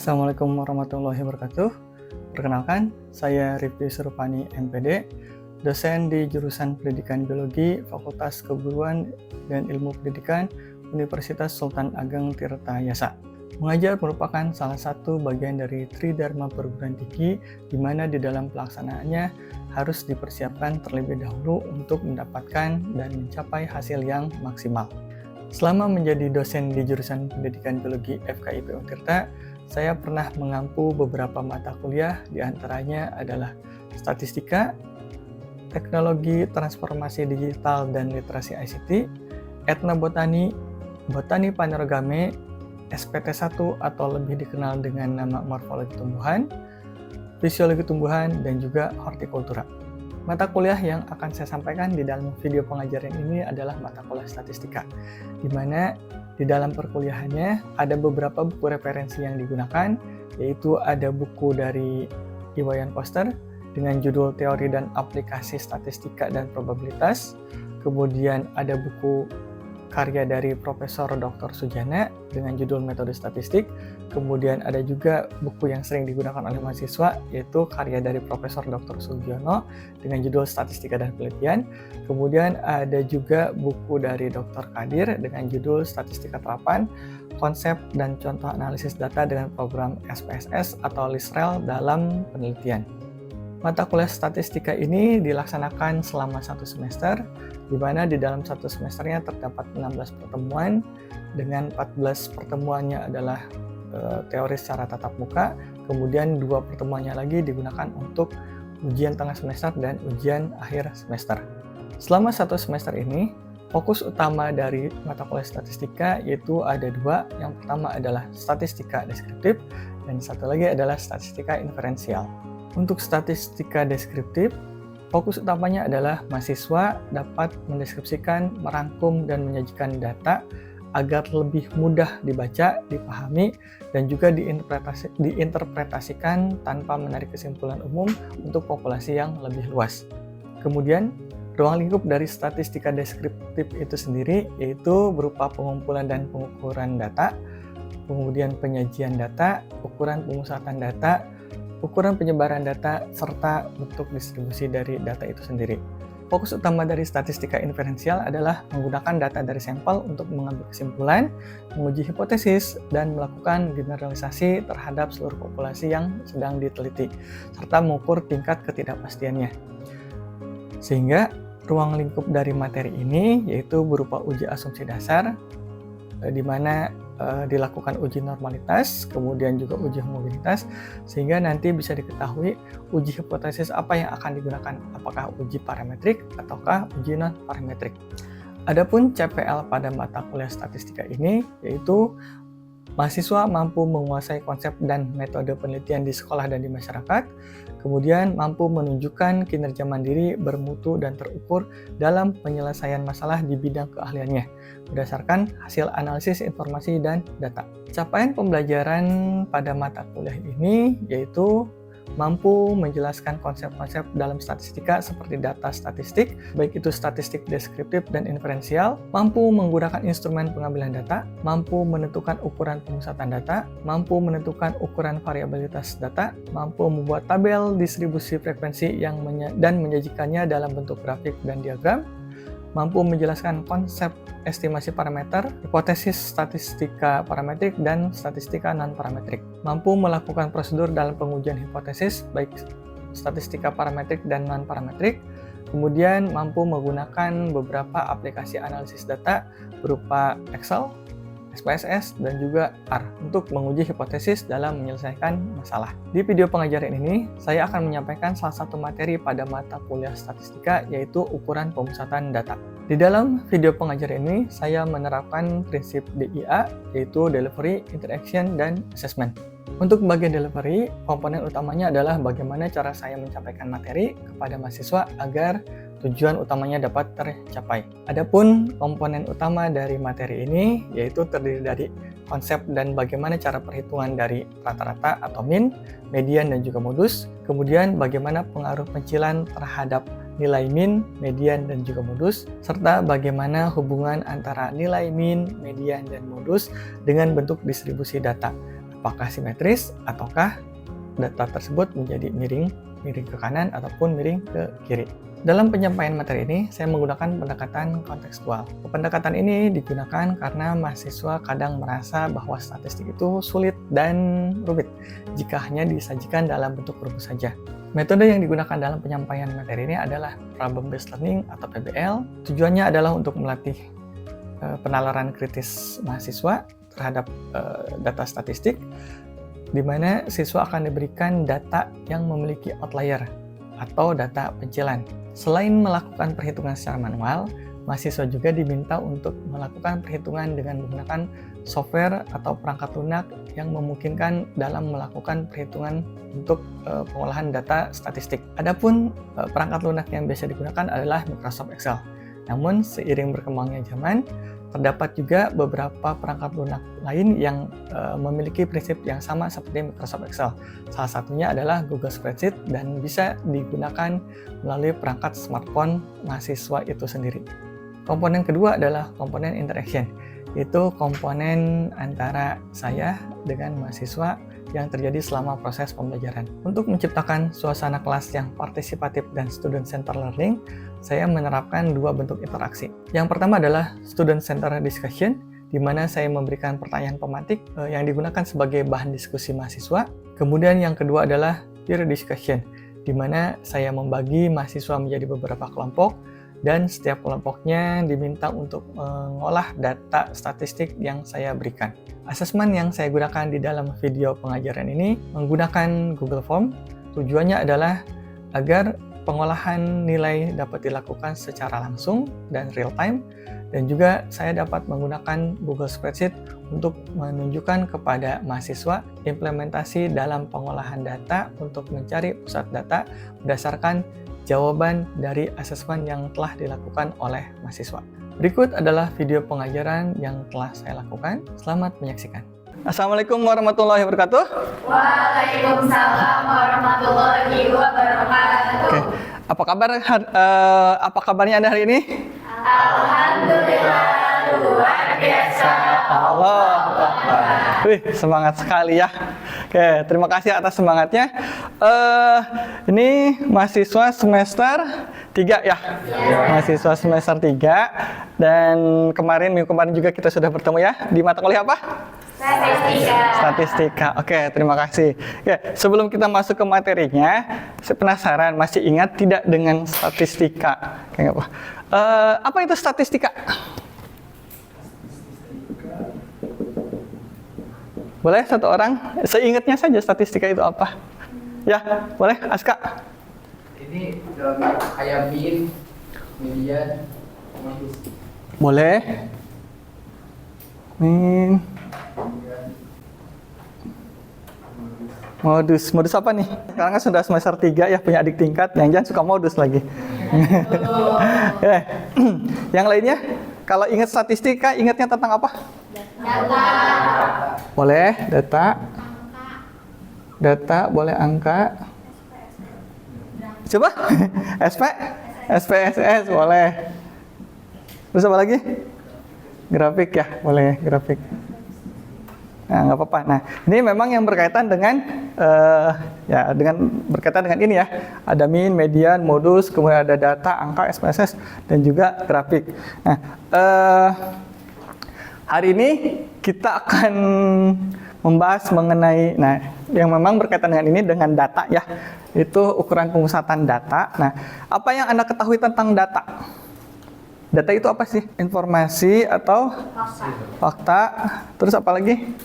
Assalamualaikum warahmatullahi wabarakatuh. Perkenalkan, saya Rifki Surupani MPD, dosen di jurusan Pendidikan Biologi Fakultas Keguruan dan Ilmu Pendidikan Universitas Sultan Ageng Tirtayasa. Mengajar merupakan salah satu bagian dari Tridharma Perguruan Tinggi, di mana di dalam pelaksanaannya harus dipersiapkan terlebih dahulu untuk mendapatkan dan mencapai hasil yang maksimal. Selama menjadi dosen di jurusan Pendidikan Biologi FKIP Untirta, saya pernah mengampu beberapa mata kuliah, diantaranya adalah Statistika, Teknologi Transformasi Digital dan Literasi ICT, Etnobotani, Botani Panerogame, SPT1 atau lebih dikenal dengan nama Morfologi Tumbuhan, Fisiologi Tumbuhan, dan juga Hortikultura. Mata kuliah yang akan saya sampaikan di dalam video pengajaran ini adalah mata kuliah Statistika, di mana di dalam perkuliahannya ada beberapa buku referensi yang digunakan, yaitu ada buku dari Iwayan Koster dengan judul Teori dan Aplikasi Statistika dan Probabilitas, kemudian ada buku karya dari Profesor Dr. Sujana dengan judul Metode Statistik, kemudian ada juga buku yang sering digunakan oleh mahasiswa, yaitu karya dari Profesor Dr. Sugiono dengan judul Statistika dan Penelitian, kemudian ada juga buku dari Dr. Kadir dengan judul Statistika Terapan, Konsep dan Contoh Analisis Data dengan Program SPSS atau LISREL dalam Penelitian. Mata kuliah statistika ini dilaksanakan selama 1 semester, di mana di dalam 1 semesternya terdapat 16 pertemuan, dengan 14 pertemuannya adalah teori secara tatap muka, kemudian 2 pertemuannya lagi digunakan untuk ujian tengah semester dan ujian akhir semester. Selama 1 semester ini, fokus utama dari mata kuliah statistika yaitu ada 2, yang pertama adalah statistika deskriptif, dan satu lagi adalah statistika inferensial. Untuk statistika deskriptif, fokus utamanya adalah mahasiswa dapat mendeskripsikan, merangkum, dan menyajikan data agar lebih mudah dibaca, dipahami, dan juga diinterpretasikan tanpa menarik kesimpulan umum untuk populasi yang lebih luas. Kemudian, ruang lingkup dari statistika deskriptif itu sendiri yaitu berupa pengumpulan dan pengukuran data, kemudian penyajian data, ukuran pemusatan data, ukuran penyebaran data, serta bentuk distribusi dari data itu sendiri. Fokus utama dari statistika inferensial adalah menggunakan data dari sampel untuk mengambil kesimpulan, menguji hipotesis, dan melakukan generalisasi terhadap seluruh populasi yang sedang diteliti, serta mengukur tingkat ketidakpastiannya. Sehingga ruang lingkup dari materi ini yaitu berupa uji asumsi dasar, di mana dilakukan uji normalitas, kemudian juga uji homogenitas, sehingga nanti bisa diketahui uji hipotesis apa yang akan digunakan, apakah uji parametrik ataukah uji non-parametrik. Adapun CPL pada mata kuliah statistika ini yaitu mahasiswa mampu menguasai konsep dan metode penelitian di sekolah dan di masyarakat, kemudian mampu menunjukkan kinerja mandiri, bermutu, dan terukur dalam penyelesaian masalah di bidang keahliannya, berdasarkan hasil analisis informasi dan data. Capaian pembelajaran pada mata kuliah ini yaitu mampu menjelaskan konsep-konsep dalam statistika seperti data statistik, baik itu statistik deskriptif dan inferensial, mampu menggunakan instrumen pengambilan data, mampu menentukan ukuran pemusatan data, mampu menentukan ukuran variabilitas data, mampu membuat tabel distribusi frekuensi dan menyajikannya dalam bentuk grafik dan diagram, mampu menjelaskan konsep estimasi parameter, hipotesis statistika parametrik, dan statistika non-parametrik. Mampu melakukan prosedur dalam pengujian hipotesis, baik statistika parametrik dan non-parametrik. Kemudian mampu menggunakan beberapa aplikasi analisis data berupa Excel, SPSS, dan juga R untuk menguji hipotesis dalam menyelesaikan masalah. Di video pengajaran ini, saya akan menyampaikan salah satu materi pada mata kuliah statistika, yaitu ukuran pemusatan data. Di dalam video pengajaran ini, saya menerapkan prinsip DIA, yaitu Delivery, Interaction, dan Assessment. Untuk bagian delivery, komponen utamanya adalah bagaimana cara saya menyampaikan materi kepada mahasiswa agar tujuan utamanya dapat tercapai. Adapun komponen utama dari materi ini yaitu terdiri dari konsep dan bagaimana cara perhitungan dari rata-rata atau mean, median, dan juga modus. Kemudian bagaimana pengaruh pencilan terhadap nilai mean, median, dan juga modus, serta bagaimana hubungan antara nilai mean, median, dan modus dengan bentuk distribusi data apakah simetris ataukah data tersebut menjadi miring ke kanan ataupun miring ke kiri. Dalam penyampaian materi ini, saya menggunakan pendekatan kontekstual. Pendekatan ini digunakan karena mahasiswa kadang merasa bahwa statistik itu sulit dan rumit jika hanya disajikan dalam bentuk rumus saja. Metode yang digunakan dalam penyampaian materi ini adalah Problem Based Learning atau PBL. Tujuannya adalah untuk melatih penalaran kritis mahasiswa terhadap data statistik, di mana siswa akan diberikan data yang memiliki outlier atau data pencilan. Selain melakukan perhitungan secara manual, mahasiswa juga diminta untuk melakukan perhitungan dengan menggunakan software atau perangkat lunak yang memungkinkan dalam melakukan perhitungan untuk pengolahan data statistik. Adapun perangkat lunak yang biasa digunakan adalah Microsoft Excel. Namun seiring berkembangnya zaman, terdapat juga beberapa perangkat lunak lain yang memiliki prinsip yang sama seperti Microsoft Excel. Salah satunya adalah Google Spreadsheet dan bisa digunakan melalui perangkat smartphone mahasiswa itu sendiri. Komponen kedua adalah komponen interaction, yaitu komponen antara saya dengan mahasiswa yang terjadi selama proses pembelajaran. Untuk menciptakan suasana kelas yang partisipatif dan student-centered learning, saya menerapkan dua bentuk interaksi. Yang pertama adalah student-centered discussion, di mana saya memberikan pertanyaan pematik yang digunakan sebagai bahan diskusi mahasiswa. Kemudian yang kedua adalah peer discussion, di mana saya membagi mahasiswa menjadi beberapa kelompok, dan setiap kelompoknya diminta untuk mengolah data statistik yang saya berikan. Asesmen yang saya gunakan di dalam video pengajaran ini menggunakan Google Form. Tujuannya adalah agar pengolahan nilai dapat dilakukan secara langsung dan real time, dan juga saya dapat menggunakan Google Spreadsheet untuk menunjukkan kepada mahasiswa implementasi dalam pengolahan data untuk mencari pusat data berdasarkan jawaban dari asesmen yang telah dilakukan oleh mahasiswa. Berikut adalah video pengajaran yang telah saya lakukan. Selamat menyaksikan. Assalamualaikum warahmatullahi wabarakatuh. Waalaikumsalam warahmatullahi wabarakatuh. Oke. Apa kabarnya Anda hari ini? Alhamdulillah luar biasa. Allah. Wih, semangat sekali ya. Oke, terima kasih atas semangatnya. Ini mahasiswa semester 3 ya? Mahasiswa semester 3. Dan minggu kemarin juga kita sudah bertemu ya. Di mata kuliah apa? Statistika. Oke, terima kasih. Oke, sebelum kita masuk ke materinya, saya penasaran, masih ingat tidak dengan statistika? Oke, apa itu statistika? Boleh satu orang? Seingatnya saja statistika itu apa? Ya, boleh Aska? Ini kayak mean, median, modus. Boleh. Mean. Modus apa nih? Sekarang kan sudah semester 3 ya, punya adik tingkat, yang jangan suka modus lagi. Yang lainnya, kalau ingat statistika, ingatnya tentang apa? Data. Boleh, data, boleh angka. Coba, SPSS, boleh. Terus apa lagi? Grafik ya, boleh, grafik. Nah, nggak apa-apa. Nah, ini memang yang berkaitan dengan berkaitan dengan ini ya. Ada mean, median, modus, kemudian ada data, angka, SPSS, dan juga grafik. Nah, hari ini kita akan membahas mengenai, yang memang berkaitan dengan ini dengan data ya. Itu ukuran pemusatan data. Nah, apa yang Anda ketahui tentang data? Data itu apa sih? Informasi atau fakta? Terus apa lagi?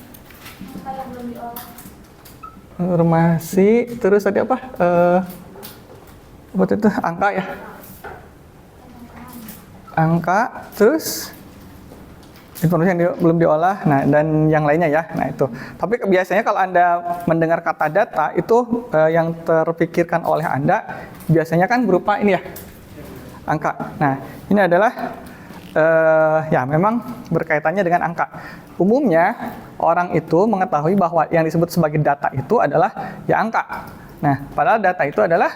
Informasi, terus tadi apa? Waktu itu angka ya? Angka, terus informasi yang belum diolah, dan yang lainnya ya. Nah itu. Tapi biasanya kalau Anda mendengar kata data itu yang terpikirkan oleh Anda biasanya kan berupa ini ya, angka. Nah ini adalah memang berkaitannya dengan angka. Umumnya orang itu mengetahui bahwa yang disebut sebagai data itu adalah ya angka. Nah padahal data itu adalah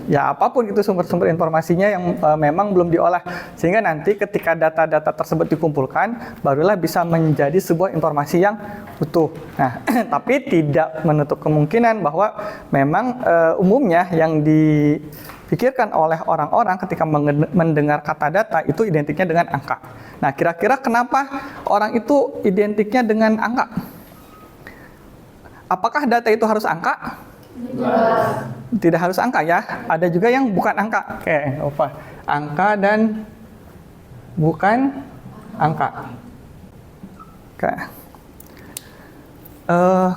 ya apapun itu sumber-sumber informasinya yang memang belum diolah, sehingga nanti ketika data-data tersebut dikumpulkan barulah bisa menjadi sebuah informasi yang utuh. Nah, tapi tidak menutup kemungkinan bahwa memang umumnya yang dipikirkan oleh orang-orang ketika mendengar kata data itu identiknya dengan angka. Nah, kira-kira kenapa orang itu identiknya dengan angka? Apakah data itu harus angka? Tidak harus angka ya. Ada juga yang bukan angka. Oke, apa? Angka dan bukan angka. Oke.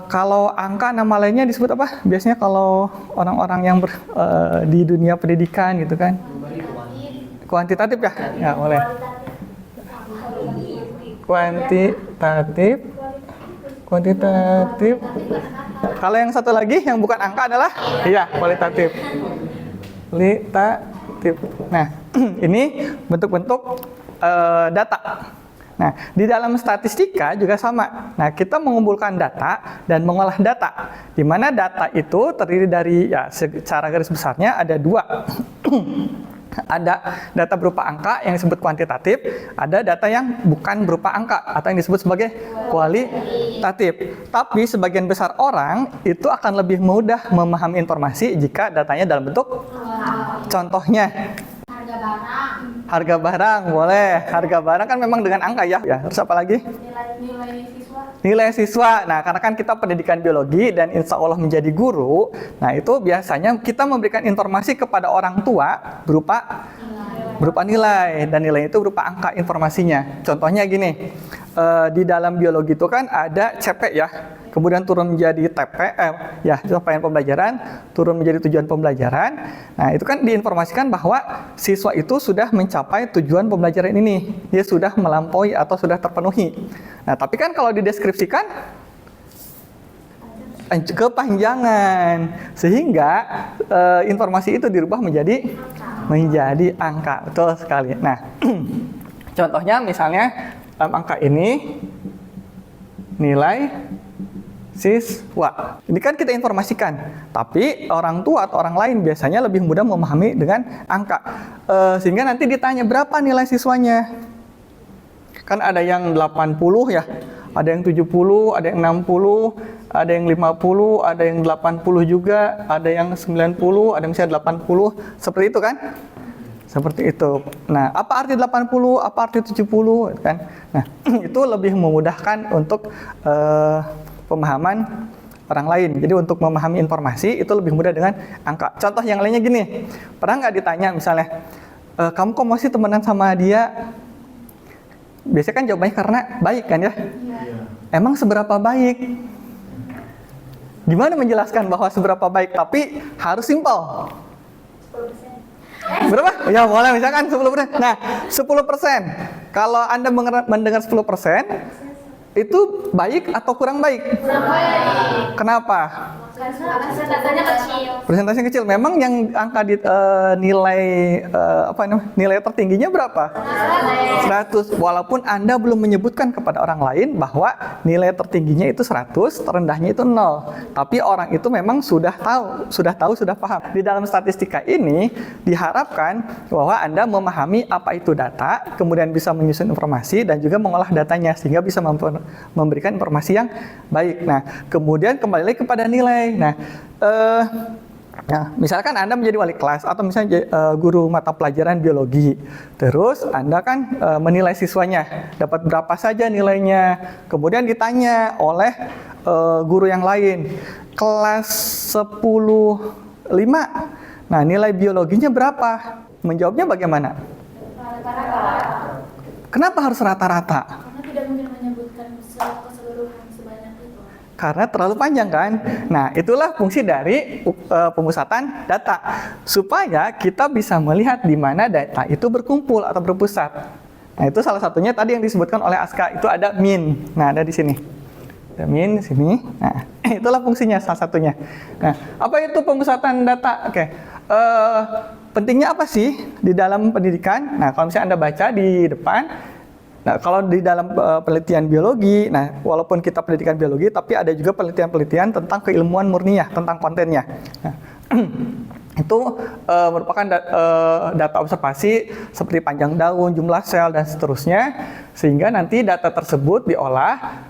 Kalau angka nama lainnya disebut apa? Biasanya kalau orang-orang yang di dunia pendidikan gitu kan. Kuantitatif ya? Ya, boleh. Kuantitatif. Kalau yang satu lagi yang bukan angka adalah kualitatif. Kualitatif. Nah, ini bentuk-bentuk data. Nah, di dalam statistika juga sama. Nah, kita mengumpulkan data dan mengolah data. Di mana data itu terdiri dari secara garis besarnya ada dua. Ada data berupa angka yang disebut kuantitatif, ada data yang bukan berupa angka atau yang disebut sebagai kualitatif. Tapi sebagian besar orang itu akan lebih mudah memahami informasi jika datanya dalam bentuk contohnya. Harga barang, boleh. Harga barang kan memang dengan angka ya. Terus apa lagi? Nilai siswa. Nah, karena kan kita pendidikan biologi dan insya Allah menjadi guru, nah itu biasanya kita memberikan informasi kepada orang tua berupa nilai, dan nilai itu berupa angka informasinya. Contohnya gini, di dalam biologi itu kan ada CP ya, kemudian turun menjadi TP, capaian pembelajaran, turun menjadi tujuan pembelajaran. Nah, itu kan diinformasikan bahwa siswa itu sudah mencapai tujuan pembelajaran ini, dia sudah melampaui atau sudah terpenuhi. Nah, tapi kan kalau dideskripsikan kepanjangan, sehingga informasi itu dirubah menjadi angka. Betul sekali. Nah, contohnya misalnya dalam angka ini nilai siswa. Ini kan kita informasikan, tapi orang tua atau orang lain biasanya lebih mudah memahami dengan angka. Sehingga nanti ditanya berapa nilai siswanya. Kan ada yang 80 ya, ada yang 70, ada yang 60, ada yang 50, ada yang 80 juga, ada yang 90, ada yang misalnya 80, seperti itu kan? Seperti itu. Nah, apa arti 80, apa arti 70 kan? Nah, itu lebih memudahkan untuk pemahaman orang lain. Jadi untuk memahami informasi itu lebih mudah dengan angka. Contoh yang lainnya gini, pernah nggak ditanya misalnya, kamu kok masih temenan sama dia? Biasanya kan jawabannya karena baik kan ya? Emang seberapa baik? Gimana menjelaskan bahwa seberapa baik tapi harus simpel? 10%. Berapa? Ya boleh, misalkan 10%. Nah, 10%. Kalau Anda mendengar 10%, itu baik atau kurang baik? Kurang baik. Kenapa? Persentasenya kecil. Persentasenya kecil. Memang yang angka nilai nilai tertingginya berapa? 100. Walaupun Anda belum menyebutkan kepada orang lain bahwa nilai tertingginya itu 100, terendahnya itu 0. Tapi orang itu memang sudah paham. Di dalam statistika ini diharapkan bahwa Anda memahami apa itu data, kemudian bisa menyusun informasi dan juga mengolah datanya sehingga bisa memberikan informasi yang baik. Nah, kemudian kembali lagi kepada nilai. Nah, misalkan Anda menjadi wali kelas atau misalnya guru mata pelajaran biologi, terus Anda kan menilai siswanya, dapat berapa saja nilainya, kemudian ditanya oleh guru yang lain, kelas 10/5, nah nilai biologinya berapa? Menjawabnya bagaimana? Rata-rata. Kenapa harus rata-rata? Karena tidak mungkin menyebutkan keseluruhan sebanyak itu. Karena terlalu panjang kan. Nah, itulah fungsi dari pemusatan data. Supaya kita bisa melihat di mana data itu berkumpul atau berpusat. Nah, itu salah satunya tadi yang disebutkan oleh Aska, itu ada min. Nah, ada di sini. Ada min di sini. Nah, itulah fungsinya salah satunya. Nah, apa itu pemusatan data? Oke. Pentingnya apa sih di dalam pendidikan? Nah, kalau misalnya Anda baca di depan, nah, kalau di dalam penelitian biologi, nah, walaupun kita pendidikan biologi, tapi ada juga penelitian-penelitian tentang keilmuan murniah, tentang kontennya. Nah, itu merupakan data observasi seperti panjang daun, jumlah sel, dan seterusnya, sehingga nanti data tersebut diolah,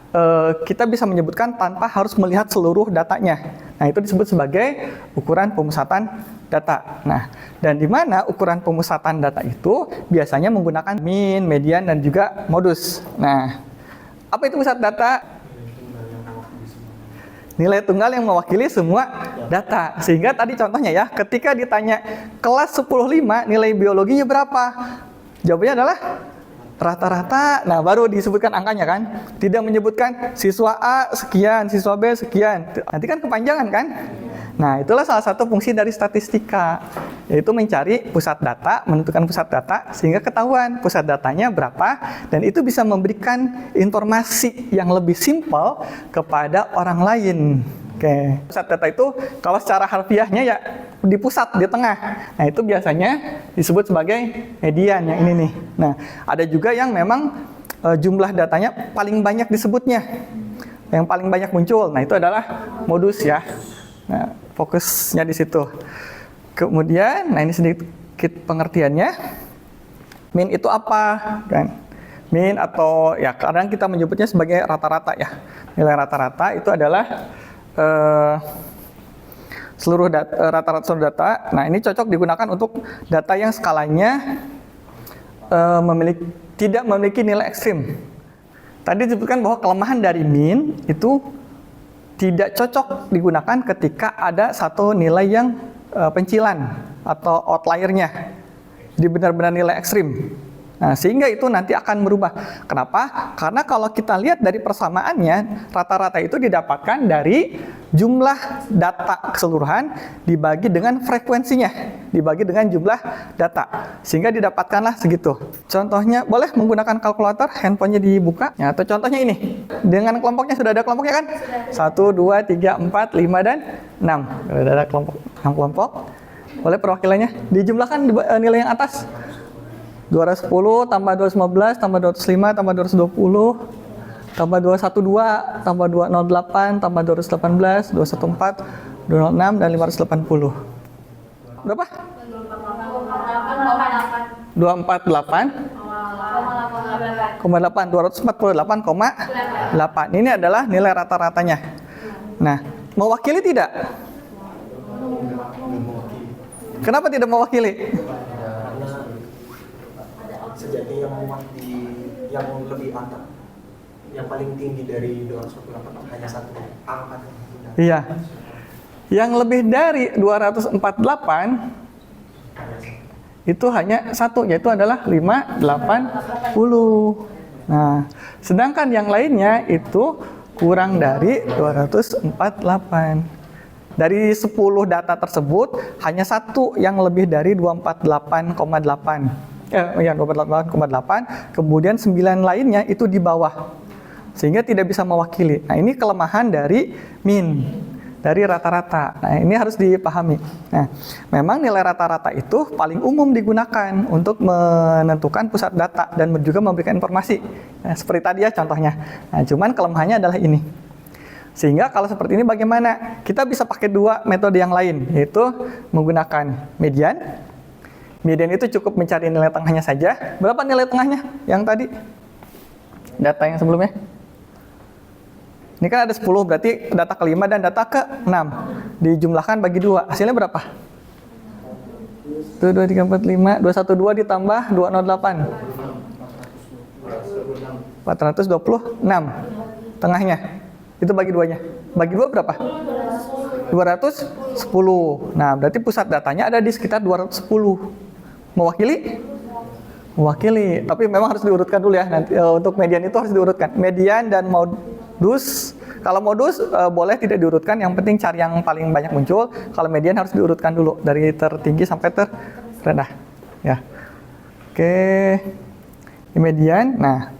kita bisa menyebutkan tanpa harus melihat seluruh datanya. Nah, itu disebut sebagai ukuran pemusatan data. Nah, dan di mana ukuran pemusatan data itu biasanya menggunakan mean, median, dan juga modus. Nah, apa itu pusat data? Nilai tunggal yang mewakili semua data. Sehingga tadi contohnya ya, ketika ditanya kelas 10.5 nilai biologinya berapa? Jawabannya adalah rata-rata. Nah, baru disebutkan angkanya kan. Tidak menyebutkan siswa A sekian, siswa B sekian. Nanti kan kepanjangan kan? Nah, itulah salah satu fungsi dari statistika, yaitu mencari pusat data, menentukan pusat data, sehingga ketahuan pusat datanya berapa, dan itu bisa memberikan informasi yang lebih simpel kepada orang lain. Oke. Pusat data itu kalau secara harfiahnya ya di pusat, di tengah. Nah, itu biasanya disebut sebagai median yang ini nih. Nah, ada juga yang memang jumlah datanya paling banyak disebutnya, yang paling banyak muncul. Nah, itu adalah modus ya. Nah, fokusnya di situ. Kemudian, nah ini sedikit pengertiannya. Mean itu apa? Kan? Mean atau ya kadang kita menyebutnya sebagai rata-rata ya. Nilai rata-rata itu adalah rata-rata seluruh data. Nah, ini cocok digunakan untuk data yang skalanya tidak memiliki nilai ekstrim. Tadi disebutkan bahwa kelemahan dari mean itu tidak cocok digunakan ketika ada satu nilai yang pencilan atau outliernya. Jadi benar-benar nilai ekstrim. Nah, sehingga itu nanti akan berubah. Kenapa? Karena kalau kita lihat dari persamaannya, rata-rata itu didapatkan dari jumlah data keseluruhan dibagi dengan frekuensinya, dibagi dengan jumlah data. Sehingga didapatkanlah segitu. Contohnya, boleh menggunakan kalkulator, handphonenya dibuka. Ya, atau contohnya ini. Dengan kelompoknya, sudah ada kelompoknya kan? 1, 2, 3, 4, 5, dan 6. Sudah ada kelompok, 6 kelompok. Boleh perwakilannya. Dijumlahkan nilai yang atas. 210 tambah 215 tambah 205 tambah 220 tambah 212 tambah 208 tambah 218 214 206 dan 580. Berapa? 248,8. Ini adalah nilai rata-ratanya. Nah, mewakili tidak? Kenapa tidak mewakili? Sejati yang lebih atas, yang paling tinggi dari 248 hanya satu angka. Iya. Yang lebih dari 248 itu hanya satu, yaitu adalah 580. Nah, sedangkan yang lainnya itu kurang dari 248. Dari 10 data tersebut hanya satu yang lebih dari 248,8. 248,8, kemudian 9 lainnya itu di bawah, sehingga tidak bisa mewakili. Nah, ini kelemahan dari mean, dari rata-rata. Nah, ini harus dipahami. Nah, memang nilai rata-rata itu paling umum digunakan untuk menentukan pusat data dan juga memberikan informasi. Nah, seperti tadi ya contohnya. Nah, cuman kelemahannya adalah ini. Sehingga kalau seperti ini bagaimana? Kita bisa pakai dua metode yang lain, yaitu menggunakan median. Median itu cukup mencari nilai tengahnya saja. Berapa nilai tengahnya yang tadi? Data yang sebelumnya. Ini kan ada 10, berarti data ke-5 dan data ke-6. Dijumlahkan bagi 2. Hasilnya berapa? 1, 2, 3, 4, 5. 212 ditambah 208. 426. Tengahnya. Itu bagi 2-nya. Bagi 2 berapa? 210. Nah, berarti pusat datanya ada di sekitar 210. Mewakili? Mewakili. Tapi memang harus diurutkan dulu ya. Nanti untuk median itu harus diurutkan. Median dan modus. Kalau modus boleh tidak diurutkan. Yang penting cari yang paling banyak muncul. Kalau median harus diurutkan dulu dari tertinggi sampai terendah. Ya. Oke. Di median. Nah,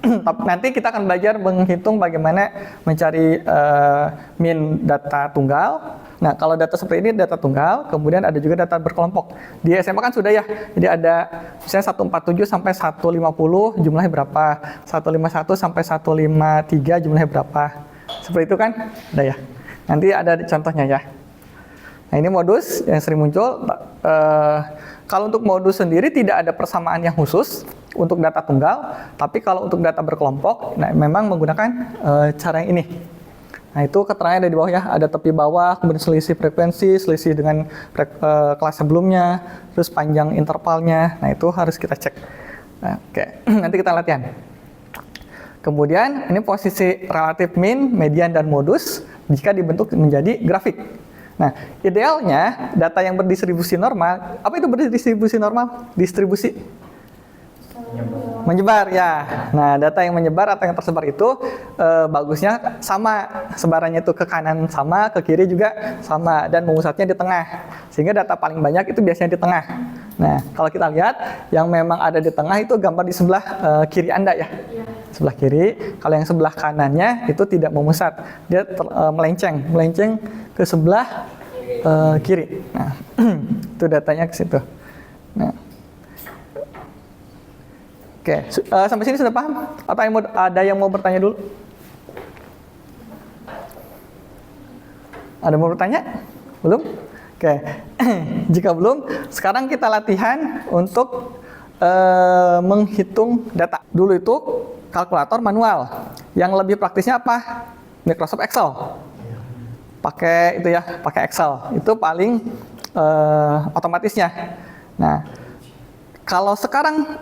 nanti kita akan belajar menghitung bagaimana mencari mean data tunggal. Nah, kalau data seperti ini data tunggal, kemudian ada juga data berkelompok. Di SMA kan sudah ya. Jadi ada misalnya 147 sampai 150 jumlahnya berapa? 151 sampai 153 jumlahnya berapa? Seperti itu kan? Ada ya. Nanti ada contohnya ya. Nah, ini modus yang sering muncul. Kalau untuk modus sendiri tidak ada persamaan yang khusus untuk data tunggal, tapi kalau untuk data berkelompok, nah, memang menggunakan cara yang ini. Nah, itu keterangannya ada di bawah ya, ada tepi bawah, kemudian selisih frekuensi, selisih dengan kelas sebelumnya, terus panjang intervalnya. Nah, itu harus kita cek. Nah, oke, nanti kita latihan. Kemudian ini posisi relatif mean, median, dan modus jika dibentuk menjadi grafik. Nah, idealnya data yang berdistribusi normal, apa itu berdistribusi normal? Distribusi menyebar ya. Nah, data yang menyebar atau yang tersebar itu bagusnya sama, sebarannya itu ke kanan sama, ke kiri juga sama, dan memusatnya di tengah. Sehingga data paling banyak itu biasanya di tengah. Nah, kalau kita lihat yang memang ada di tengah itu gambar di sebelah kiri Anda ya. Sebelah kiri. Kalau yang sebelah kanannya itu tidak memusat, dia melenceng ke sebelah kiri. Nah, itu datanya ke situ. Nah, oke, sampai sini sudah paham? Atau ada yang mau bertanya dulu? Ada mau bertanya? Belum? Oke, jika belum, sekarang kita latihan untuk menghitung data. Dulu itu kalkulator manual. Yang lebih praktisnya apa? Microsoft Excel. Pakai itu ya, pakai Excel. Itu paling otomatisnya. Nah, kalau sekarang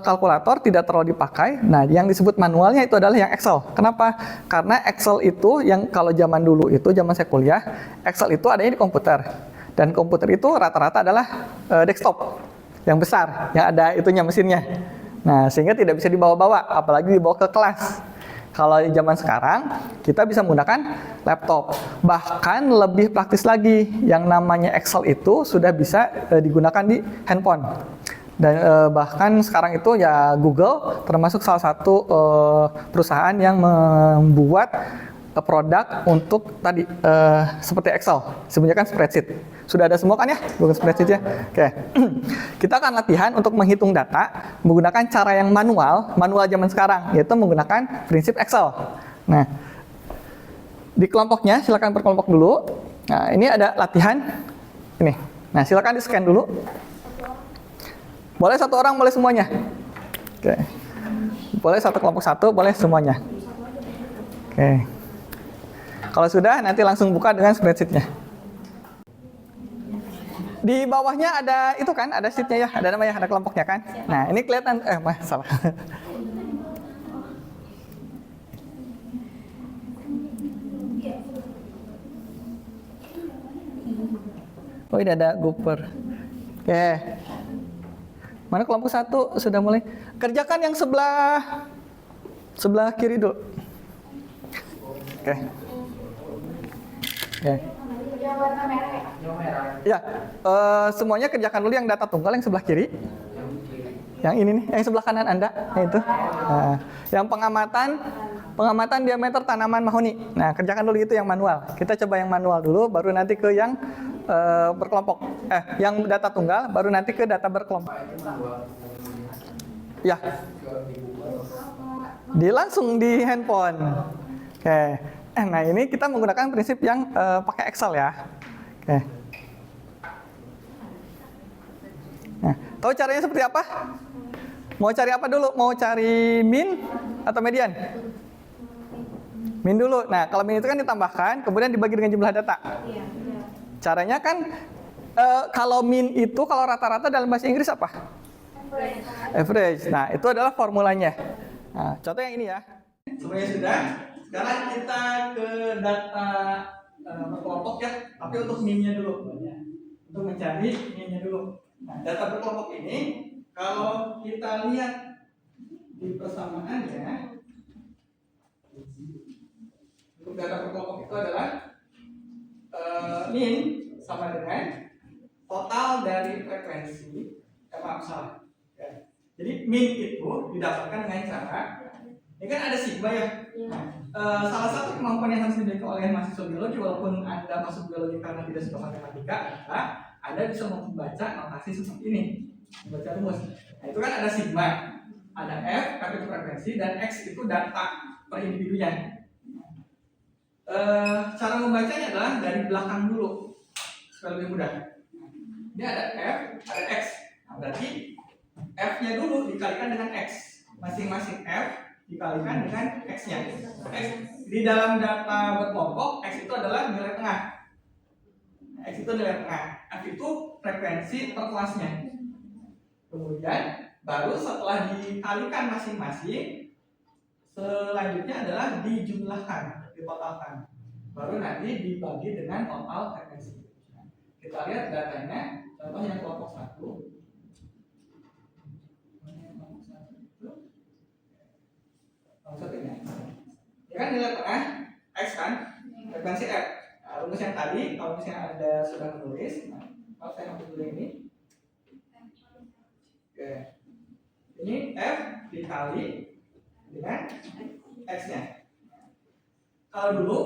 kalkulator tidak terlalu dipakai, nah yang disebut manualnya itu adalah yang Excel. Kenapa? Karena Excel itu yang kalau zaman dulu itu, zaman saya kuliah, Excel itu adanya di komputer. Dan komputer itu rata-rata adalah desktop yang besar, yang ada itunya mesinnya. Nah, sehingga tidak bisa dibawa-bawa, apalagi dibawa ke kelas. Kalau di zaman sekarang, kita bisa menggunakan laptop. Bahkan lebih praktis lagi, yang namanya Excel itu sudah bisa digunakan di handphone. Dan bahkan sekarang itu ya Google termasuk salah satu perusahaan yang membuat produk untuk tadi seperti Excel. Sebenarnya kan spreadsheet. Sudah ada semua kan ya? Bukan spreadsheet ya? Oke. Kita akan latihan untuk menghitung data menggunakan cara yang manual zaman sekarang, yaitu menggunakan prinsip Excel. Nah, di kelompoknya silakan berkelompok dulu. Nah, ini ada latihan ini. Nah, silakan di-scan dulu. Boleh satu orang, boleh semuanya. Oke. Boleh satu kelompok satu, boleh semuanya. Oke. Kalau sudah, nanti langsung buka dengan spreadsheet-nya. Di bawahnya ada itu kan, ada sheet-nya ya, ada namanya, ada kelompoknya kan. Nah, ini kelihatan, salah. Oh, ini ada Gooper. Oke. Mana kelompok satu sudah mulai? Kerjakan yang sebelah kiri dulu. Oke. Oke. Ya, semuanya kerjakan dulu yang data tunggal yang sebelah kiri. Yang ini nih, yang sebelah kanan Anda, yang itu. Nah, yang pengamatan diameter tanaman mahoni. Nah, kerjakan dulu itu yang manual. Kita coba yang manual dulu, baru nanti ke yang berkelompok. Yang data tunggal, baru nanti ke data berkelompok. Ya. Langsung di handphone. Oke. Nah, ini kita menggunakan prinsip yang pakai Excel ya. Oke. Nah, tahu caranya seperti apa? Mau cari apa dulu? Mau cari min atau median? Min dulu. Nah, kalau min itu kan ditambahkan, kemudian dibagi dengan jumlah data. Caranya kan, kalau min itu, kalau rata-rata dalam bahasa Inggris apa? Average. Nah, itu adalah formulanya. Nah, contoh yang ini ya. Semuanya sudah. Sekarang kita ke data berkelompok ya, tapi untuk min-nya dulu. Untuk mencari min-nya dulu. Nah, data berkelompok ini, kalau kita lihat di persamaannya, untuk data berkelompok itu adalah min sama dengan total dari frekuensi. Salah. Ya. Jadi min itu didapatkan dengan cara, ini kan ada sigma ya. Salah satu kemampuan yang harus dimiliki oleh mahasiswa biologi, walaupun Anda masuk biologi karena tidak suka matematika, adalah Anda bisa membaca notasi seperti ini, membaca rumus. Nah, itu kan ada sigma, ada F, F itu frekuensi, dan X itu data per individunya. Cara membacanya adalah dari belakang dulu. supaya lebih mudah. Ini ada F, ada X. Nah, berarti F-nya dulu dikalikan dengan X. Masing-masing F dikalikan dengan X-nya. X di dalam data berkelompok, X itu adalah nilai tengah. X itu nilai tengah. F itu frekuensi per kelasnya. Kemudian baru setelah dikalikan masing-masing, selanjutnya adalah dijumlahkan, ditotalkan. Baru nanti dibagi dengan total frekuensi. Kita lihat datanya, contoh yang kelompok 1. Kelompok 1 ini. Ya kan nilai tengah X kan, frekuensi F. Nah, rumus yang tadi, kalau misalnya ada sudah menulis, nah, kalau saya ambil dulu ini. Oke. Ini F dikali dengan X-nya. Kalau dulu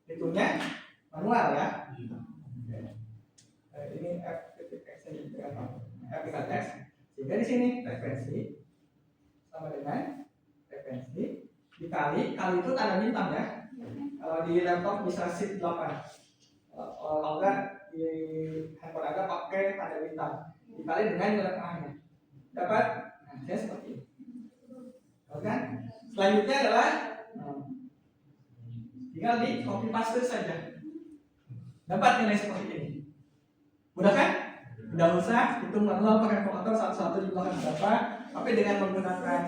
hitungnya manual ya. Ini F titik X F dikali X. Sehingga di sini frekuensi sama dengan frekuensi dikali, kali itu tanda bintang ya. Kalau di laptop bisa sheet 8. Kalau enggak di handphone Anda pakai tanda bintang. Dikali dengan nilai tengahnya. Dapat hasilnya seperti ini. Oke? Selanjutnya adalah tinggal di copy paste saja. Dapat nilai seperti ini. Mudah kan? Tidak usah hitung manual pakai kalkulator satu-satu jumlahkan berapa. Tapi dengan menggunakan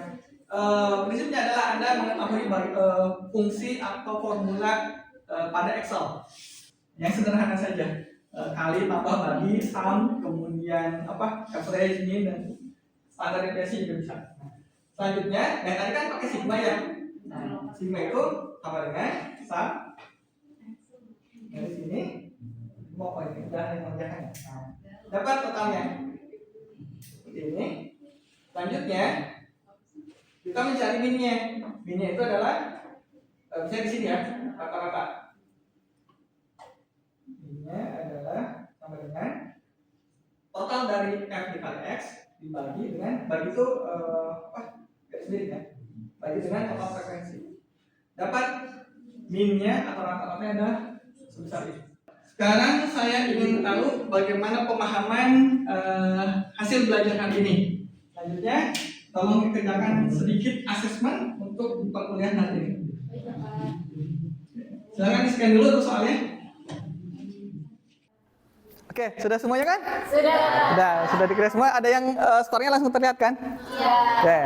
prinsipnya adalah Anda mengetahui fungsi atau formula pada Excel yang sederhana saja. Kali, tambah, bagi, sum, kemudian average, mean, dan standar deviasi juga bisa. Selanjutnya, yang tadi kan pakai sigma ya. Sigma itu sama dengan sum dari sini. Mau apa ini? Udah yang mengerjakan. Dapat totalnya seperti ini. Selanjutnya kita mencari minnya. Minnya itu adalah bisa di sini ya, rata-rata. Minnya adalah sama dengan total dari F dikali X dibagi dengan bagi itu garis sendiri ya. Bagi dengan total frekuensi. Dapat minnya atau rata-ratanya adalah sebesar ini. Sekarang saya ingin tahu bagaimana pemahaman hasil belajar hari ini. Selanjutnya, tolong dikerjakan sedikit asesmen untuk perkuliahan hari ini. Silakan di-scan dulu untuk soalnya. Oke, sudah semuanya kan? Sudah dikira semua. Ada yang skornya langsung terlihat kan? Iya. Oke.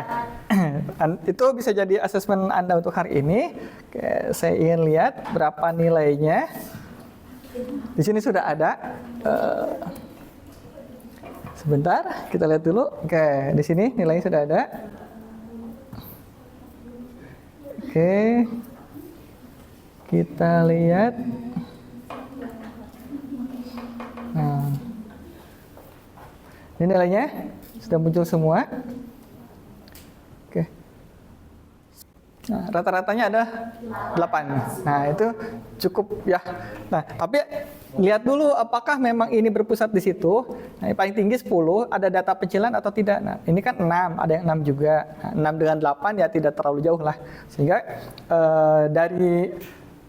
Itu bisa jadi asesmen Anda untuk hari ini. Oke, saya ingin lihat berapa nilainya. Di sini sudah ada. Sebentar, kita lihat dulu. Oke, di sini nilainya sudah ada. Oke, kita lihat. Nah, ini nilainya sudah muncul semua. Oke. Nah, rata-ratanya ada 8. Nah, itu cukup ya. Nah, tapi lihat dulu apakah memang ini berpusat di situ. Nah, yang paling tinggi 10, ada data pencilan atau tidak. Nah, ini kan 6, ada yang 6 juga. Nah, 6 dengan 8 ya tidak terlalu jauh lah. Sehingga dari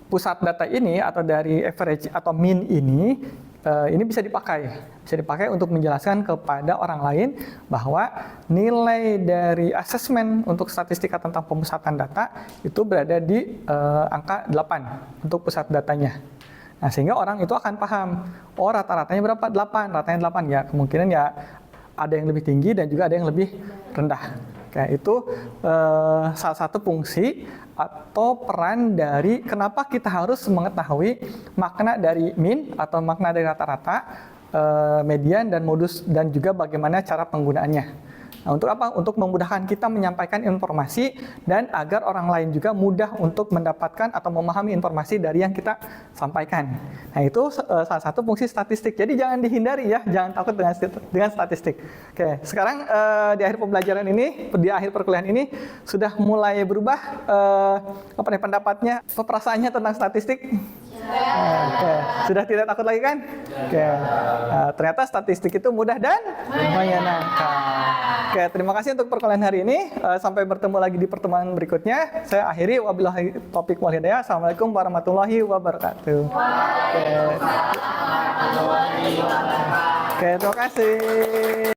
pusat data ini atau dari average atau mean ini bisa dipakai untuk menjelaskan kepada orang lain bahwa nilai dari asesmen untuk statistika tentang pemusatan data itu berada di angka 8 untuk pusat datanya. Nah, sehingga orang itu akan paham, oh rata-ratanya berapa? 8, ratanya 8 ya. Kemungkinan ya ada yang lebih tinggi dan juga ada yang lebih rendah. Kayak itu salah satu fungsi atau peran dari kenapa kita harus mengetahui makna dari mean atau makna dari rata-rata, median dan modus dan juga bagaimana cara penggunaannya. Nah, untuk apa? Untuk memudahkan kita menyampaikan informasi dan agar orang lain juga mudah untuk mendapatkan atau memahami informasi dari yang kita sampaikan. Nah, itu salah satu fungsi statistik. Jadi jangan dihindari ya, jangan takut dengan statistik. Oke, sekarang di akhir pembelajaran ini, di akhir perkuliahan ini sudah mulai berubah pendapatnya, perasaannya tentang statistik. Oke, sudah tidak takut lagi kan? Oke, ternyata statistik itu mudah dan menyenangkan. Oke, terima kasih untuk perkuliahan hari ini. Sampai bertemu lagi di pertemuan berikutnya. Saya akhiri, wabillahi taufiq wal hidayah. Assalamualaikum warahmatullahi wabarakatuh. Oke, terima kasih.